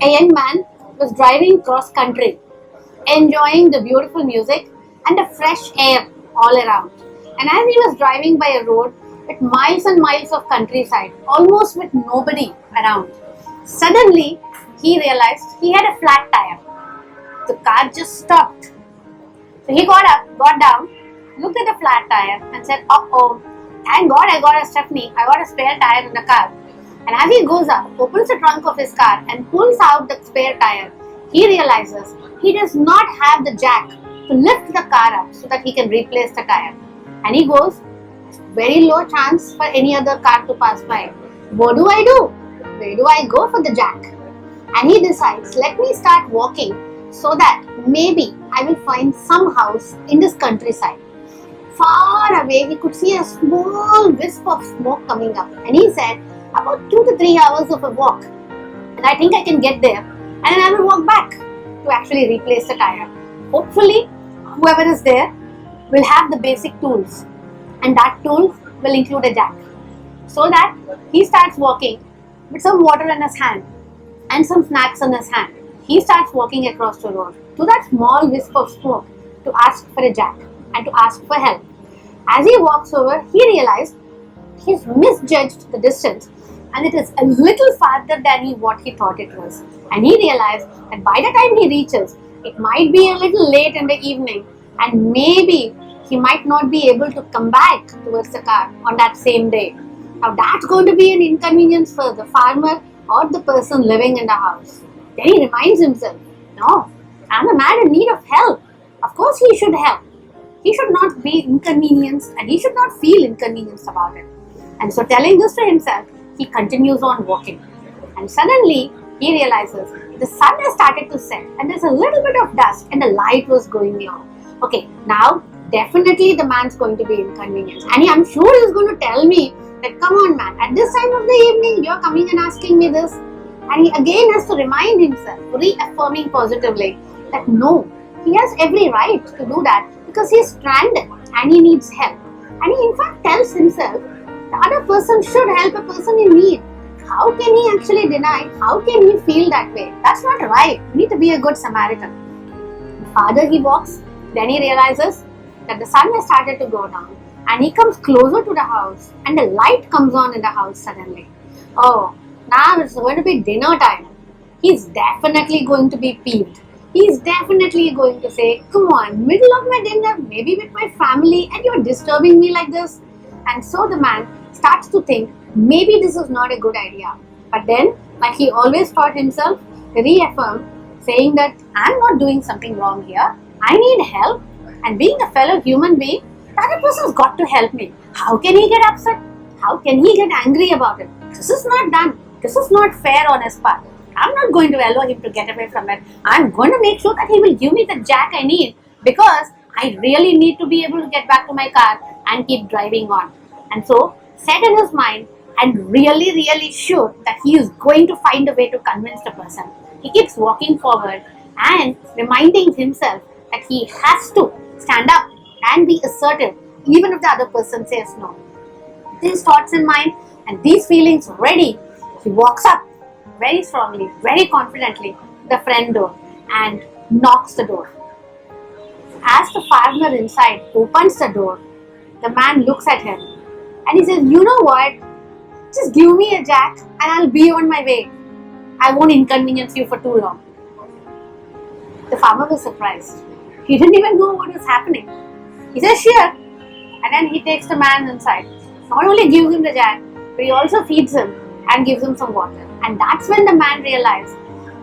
A young man was driving cross country, enjoying the beautiful music and the fresh air all around. And as he was driving by a road with miles and miles of countryside, almost with nobody around, suddenly he realized he had a flat tire. The car just stopped. So he got up, got down, looked at the flat tire and said, "Uh-oh, thank God I got a Stephanie, I got a spare tire in the car." And as he goes up, opens the trunk of his car and pulls out the spare tire, he realizes he does not have the jack to lift the car up so that he can replace the tire. And he goes, very low chance for any other car to pass by. What do I do? Where do I go for the jack? And he decides, let me start walking so that maybe I will find some house in this countryside. Far away, he could see a small wisp of smoke coming up. And he said, about 2 to 3 hours of a walk. And I think I can get there. And then I will walk back to actually replace the tire. Hopefully, whoever is there will have the basic tools. And that tool will include a jack. So that he starts walking with some water in his hand and some snacks in his hand. He starts walking across the road to that small wisp of smoke to ask for a jack and to ask for help. As he walks over, he realized he's misjudged the distance and it is a little farther than what he thought it was. And he realized that by the time he reaches, it might be a little late in the evening and maybe he might not be able to come back towards the car on that same day. Now that's going to be an inconvenience for the farmer or the person living in the house. Then he reminds himself, no, I'm a man in need of help. Of course he should help. He should not be inconvenienced and he should not feel inconvenienced about it. And so telling this to himself, he continues on walking. And suddenly he realizes the sun has started to set and there's a little bit of dust and the light was going low. Okay, now definitely the man's going to be inconvenienced. And I'm sure he's going to tell me that, come on man, at this time of the evening, you're coming and asking me this. And he again has to remind himself, reaffirming positively that no, he has every right to do that because he's stranded and he needs help. And he in fact tells himself, the other person should help a person in need. How can he actually deny? How can he feel that way? That's not right. You need to be a good Samaritan. Farther he walks, then he realizes that the sun has started to go down and he comes closer to the house and the light comes on in the house suddenly. Oh, now it's going to be dinner time. He's definitely going to be peeved. He's definitely going to say, come on, middle of my dinner, maybe with my family and you're disturbing me like this. And so the man starts to think, maybe this is not a good idea. But then, like he always taught himself, reaffirm, saying that I'm not doing something wrong here. I need help. And being a fellow human being, the other person's got to help me. How can he get upset? How can he get angry about it? This is not done. This is not fair on his part. I'm not going to allow him to get away from it. I'm going to make sure that he will give me the jack I need because I really need to be able to get back to my car and keep driving on. And so, set in his mind and really sure that he is going to find a way to convince the person. He keeps walking forward and reminding himself that he has to stand up and be assertive even if the other person says no. These thoughts in mind and these feelings ready, he walks up very strongly, very confidently to the front door and knocks the door. As the farmer inside opens the door, the man looks at him and he says, you know what, just give me a jack and I'll be on my way. I won't inconvenience you for too long. The farmer was surprised. He didn't even know what was happening. He says, sure. And then he takes the man inside. Not only gives him the jack, but he also feeds him and gives him some water. And that's when the man realized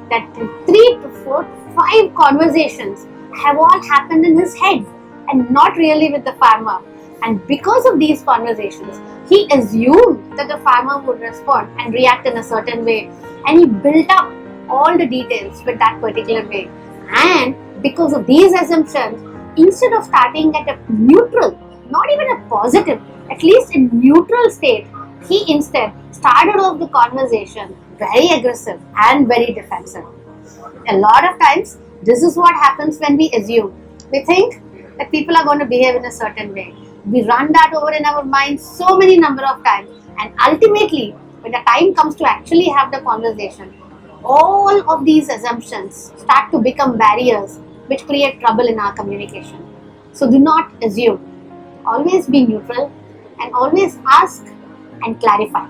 that 3 to 4 to 5 conversations have all happened in his head and not really with the farmer. And because of these conversations, he assumed that the farmer would respond and react in a certain way. And he built up all the details with that particular way. And because of these assumptions, instead of starting at a neutral, not even a positive, at least in neutral state, he instead started off the conversation very aggressive and very defensive. A lot of times, this is what happens when we assume. We think that people are going to behave in a certain way. We run that over in our minds so many number of times, and ultimately, when the time comes to actually have the conversation, all of these assumptions start to become barriers which create trouble in our communication. So do not assume. Always be neutral and always ask and clarify.